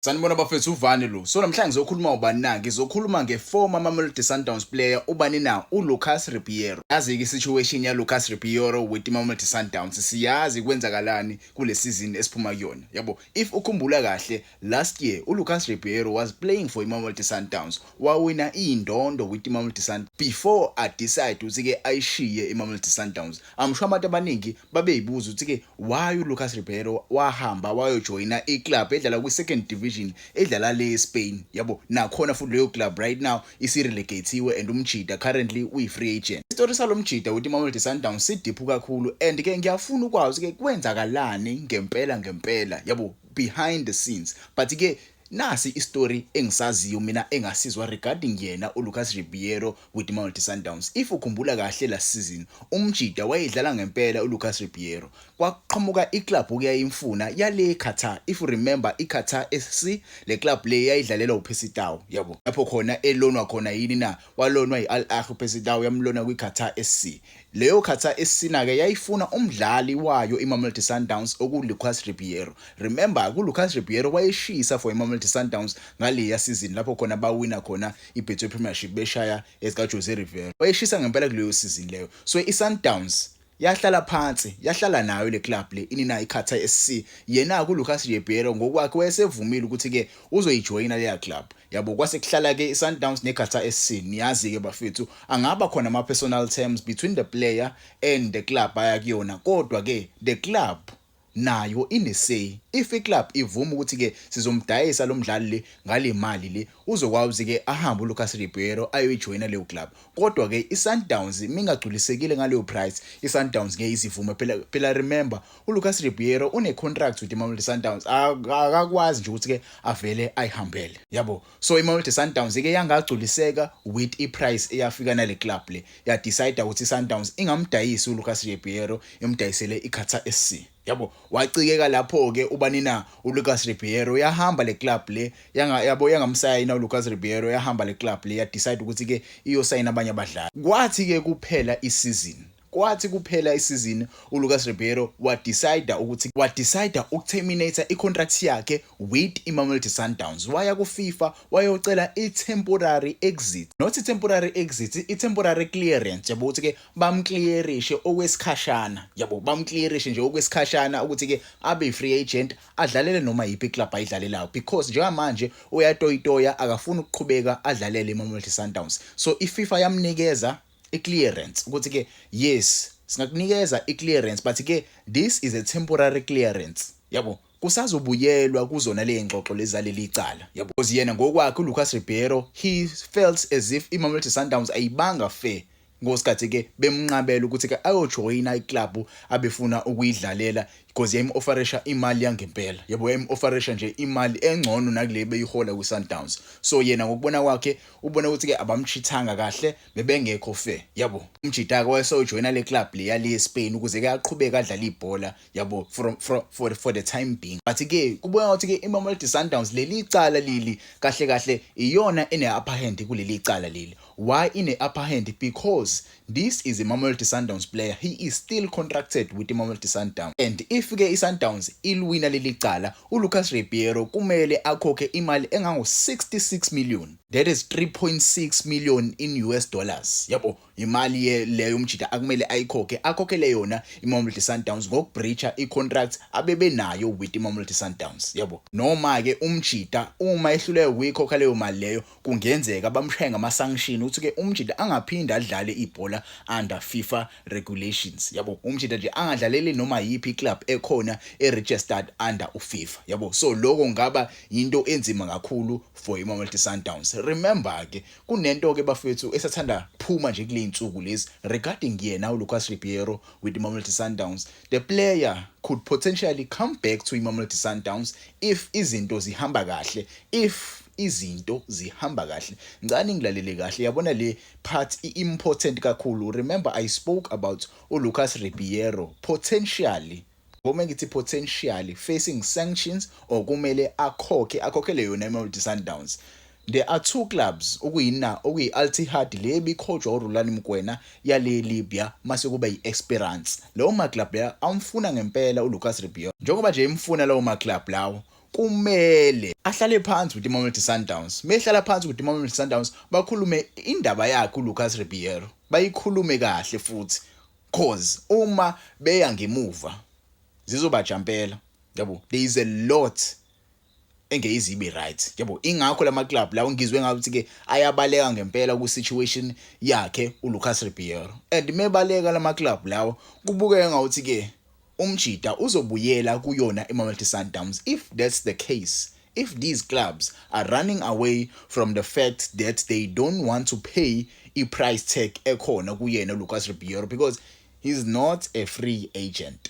Sanibona bafethu uvani lo. So namhlanje ngizokhuluma ubani na? Ngizokhuluma ngeformer Mamelodi Sundowns player ubani na? uLucas Ribeiro. Yazi ke situation ya Lucas Ribeiro with Mamelodi Sundowns. Siyazi kwenzakalani kule season esiphuma kuyona. Yabo, if ukhumbula kahle last year uLucas Ribeiro was playing for Mamelodi Sundowns. Wawina indondo with Mamelodi Sundowns before I decide ukuthi ke ayishiye Mamelodi Sundowns. I'm sure abantu abaningi babeyibuza ukuthi ke why uLucas Ribeiro wahamba wayojoina iclub edlala kwi second division edlala le Spain. Yabo, nakhona futhi leyo club right now isirelegatiwe and umjida currently uyi-free agent. Story salo mjida with Mamelodi Sundowns sidiphu kakhulu and ke ngiyafuna ukwazi ke kwenzakalani ngempela yabo, behind the scenes. But ke nasi istory engisaziyo mina engasizwa regarding yena uLucas Ribeiro with Mamelodi Sundowns. If ukhumbula kahle last season umjida wayedlala ngempela uLucas Ribeiro, kwaqhamuka iclub okuyayimfuna yale Qatar. If you remember iQatar SC, le club le yayidlalela uPercy Tau, yabo, lapho khona elonwa khona yini na, walonwa iAl Ahly uPercy Tau yamlona kwiQatar SC. Leyo Qatar SC nake yayifuna umdlali wayo iMamelodi Sundowns okuLucas Ribeiro. Remember kuLucas Ribeiro wayeshisa for iMamelodi Sundowns ngale season lapho khona bawina khona iBetway Premiership beshaya esika Jose Rivera. Wayeshisa ngempela kuleyo season leyo. So iSundowns yahlala phansi, yahlala nayo le club le inina iQatar SC. Yena kuLucas Ribeiro ngokwakhe wayesevumile ukuthi ke uzoyijoina le club. Yabo, kwase kuhlala ke iSundowns neQatar SC. Niyazi ke bafethu angaba khona ama personal terms between the player and the club ayakuyona, kodwa ke the club nayo inesay. If iclub ivuma ukuthi ke sizomdayisa lo mdlali le ngale mali le, uzokwazi ke ahambe uLucas Ribeiro ayojoina leyo club. Kodwa ke iSundowns mingagculisekile ngaleyo price, iSundowns ngeke izivume phela remember uLucas Ribeiro une contract with iMamelodi Sundowns. Akakwazi nje ukuthi ke avele ayihambele, yabo. So iMamelodi Sundowns ke yangagculiseka with iprice eyafika nale club le, ya decide ukuthi iSundowns ingamdayisi uLucas Ribeiro, imdayisele iQatar SC. Yabo, wacikeka lapho ke ubani na uLucas Ribeiro yahamba le club le yangamsayina uLucas Ribeiro, yahamba le club le ya decide ukuthi ke iyosayina abanye abadlali. Kwathi ke kuphela isizini uLucas Ribeiro wadecide ukuterminate icontract yakhe with iMamelodi Sundowns. Waya kuFIFA wayocela itemporary exit, not temporary exit, itemporary clearance, yabo, ukuthi ke bamclearishe okwesikhashana, yabo, bamclearishe nje okwesikhashana ukuthi ke abe free agent adlalele noma yipi club ayidlalelayo, because njengamanje uyatoyitoya akafuna ukuqhubeka adlalele iMamelodi Sundowns. So iFIFA yamnikeza clearance ukuthi ke yes singakunikeza clearance, but ke this is a temporary clearance, yabo. Kusazobuyelwa kuzona le ngxoxo lezaleli icala, yabo, because yena ngokwakhe uLucas Ribeiro he felt as if iMamelodi Sundowns ayibanga fair ngosikhathi ke bemnqabela ukuthi ke ayojoina iclub abefuna ukuyidlalela, because yayim-offerisha imali yangempela, yabo, yayim-offerisha nje imali engcono nakule beyihola kwiSundowns. So yena ngokubona kwakhe ubona ukuthi ke abamchithanga kahle, bebengekho fair, yabo. Umjida ke wayesojoina le club le yale eSpain ukuze ke aqhubeke adlala ibhola, yabo, for the time being. But ke kubona ukuthi ke iMamelodi Sundowns leli icala lili kahle iyona ene upper hand kuleli icala leli. Why in a upper hand? Because this is a Mamelodi Sundowns player. He is still contracted with the Mamelodi Sundowns. And if ke iSundowns ilwina leli cala, uLucas Ribeiro kumele akhokhe imali engango 66 million. That is 3.6 million in US dollars. Yabo, imali leyo umjida akumele akhokhele yona iMamelodi Sundowns ngokubreacha icontract abebe nayo with iMamelodi Sundowns. Yabo, noma ke umjida uma ehluleke ukuyikhokha leyo mali leyo kungenzeka bamshenga ama sanction ukuthi ke umjida angaphinda adlale ibhola under FIFA regulations, yabo. Umjida nje angadlaleli noma yipi club ekhona registered under uFIFA, yabo. So lokho ngaba into enzima kakhulu for iMamelodi Sundowns. Remember ke kunento ke bafethu esathanda phuma nje kule insuku lezi regarding yena uLucas Ribeiro with iMamelodi Sundowns. The player could potentially come back to iMamelodi Sundowns if izinto zihamba kahle, ngicani ngilalele kahle, yabona le part important kakhulu. Remember I spoke about uLucas Ribeiro potentially facing sanctions or kumele akhokhele yona iMamelodi Sundowns. There are two clubs okuyi-Al Ittihad le bikhojwa uRulani Mkwena yale Libya mase kuba yi-Esperance. Lawo ma club la amfuna ngempela uLucas Ribeiro. Njengoba nje imfuna lawo ma club lawo, kumele ahlale phansi with iMamelodi Sundowns. Mehlala phansi with iMamelodi Sundowns bakhulume indaba yakhe uLucas Ribeiro. Bayikhulume kahle futhi cause uma beya ngemuva zizobajampela. Yabo, there is a lot engeyizibe right. Yabo, ingakho lama club lawo ngizwe ngathi ke ayabaleka ngempela ku situation yakhe uLucas Ribeiro. And mebaleka lama club lawo kubukeka ngathi ke umjida uzobuyela kuyona iMamelodi Sundowns. If that's the case, if these clubs are running away from the fact that they don't want to pay a price tag ekhona kuyena uLucas Ribeiro because he's not a free agent.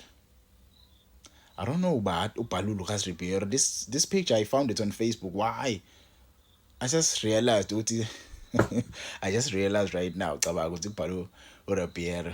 I don't know about Lucas Ribeiro. This picture I found it on Facebook. Why? I just realized I just realized right now ukuthi Ribeiro.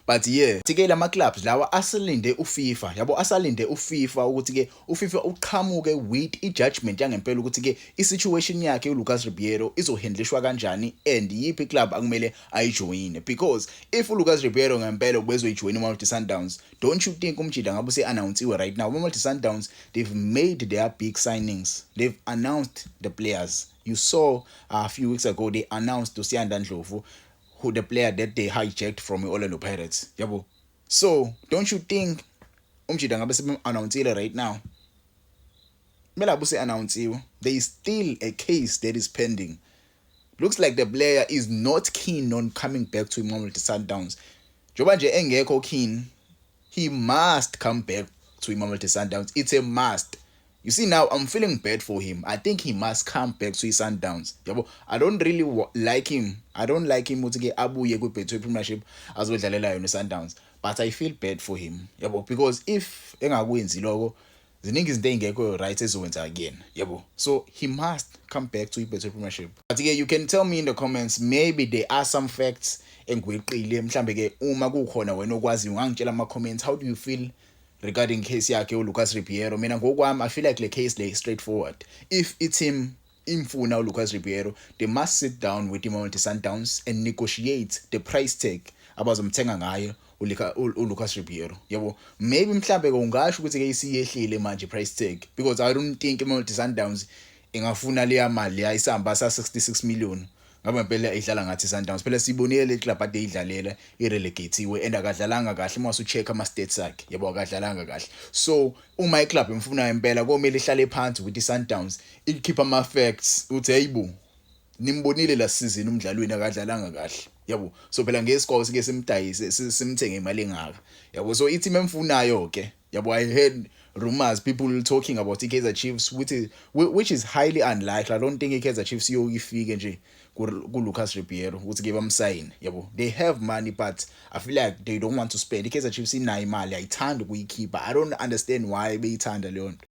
But yeah, tike lama clubs lawa asalinde uFIFA. Yabo asalinde uFIFA ukuthi ke uFIFA uqhamuke with ijudgment yangempela ukuthi ke isituation yakhe uLucas Ribeiro izohandlishwa kanjani and yipi club akumele ayijoine, because if uLucas Ribeiro ngempela bezoyijoin iMamelodi Sundowns, don't you think umjida ngabe se-announce right now? iMamelodi Sundowns, they've made their big signings. They've announced the players. You saw a few weeks ago they announced Dosianda Ndlovu, who the player that they hijacked from Orlando Pirates. Yabo. So, don't you think umjida ngabe se-announce right now? Mela buse announce, there is still a case that is pending. Looks like the player is not keen on coming back to Mamelodi Sundowns. Joba nje engekho keen, he must come back to Mamelodi Sundowns. It's a must. You see, now I'm feeling bad for him. I think he must come back to his Sundowns. Yabo, I don't really like him. I don't like him ukuthi ke abuye ku-Betway Premiership azodlalela yona Sundowns. But I feel bad for him. Yabo, because if engakwenzi lokho, ziningi izinto engekho right ezowenza again. Yabo. So he must come back to i-Betway Premiership. But yeah, you can tell me in the comments, maybe there are some facts engweqile mhlambe ke uma kukhona wena okwazi ungangitshela ama comments. How do you feel regarding case yakhe uLucas Ribeiro? Mina ngokwami I feel like the case lay straightforward. If it's him imfuna uLucas Ribeiro, they must sit down with iMamelodi Sundowns and negotiate the price tag abazomthenga ngayo uLucas Ribeiro. Yabo, maybe mhlambe ungasho ukuthi ke isiyehlile manje price tag, because I don't think iMamelodi Sundowns ingafuna leya mali yayisamba sa 66 million. Ngabe impela idlala ngathi Sundowns. Phela sibonile le club ade idlalela irelegatiwe and akadlalanga kahle uma usucheck ama stats akhe. Yabo, akadlalanga kahle. So uma iclub imfuna impela komele ihlale phansi with iSundowns, ikhipha ama facts uthi hayibo nimbonile la season umdlalweni akadlalanga kahle. Yabo, so phela ngescore sike simdayise simthenge imali engaka. Yabo, so ithi memfunayo ke. Yabo, I heard rumors, people talking about iKaizer Chiefs, which is highly unlikely. I don't think iKaizer Chiefs ifike nje kuLucas Ribeiro ukuthi ke bamsign. Yabo, they have money but I feel like they don't want to spend. iKaizer Chiefs inayo imali ayithanda ukuyikhipha. I don't understand why beyithanda leyo nto.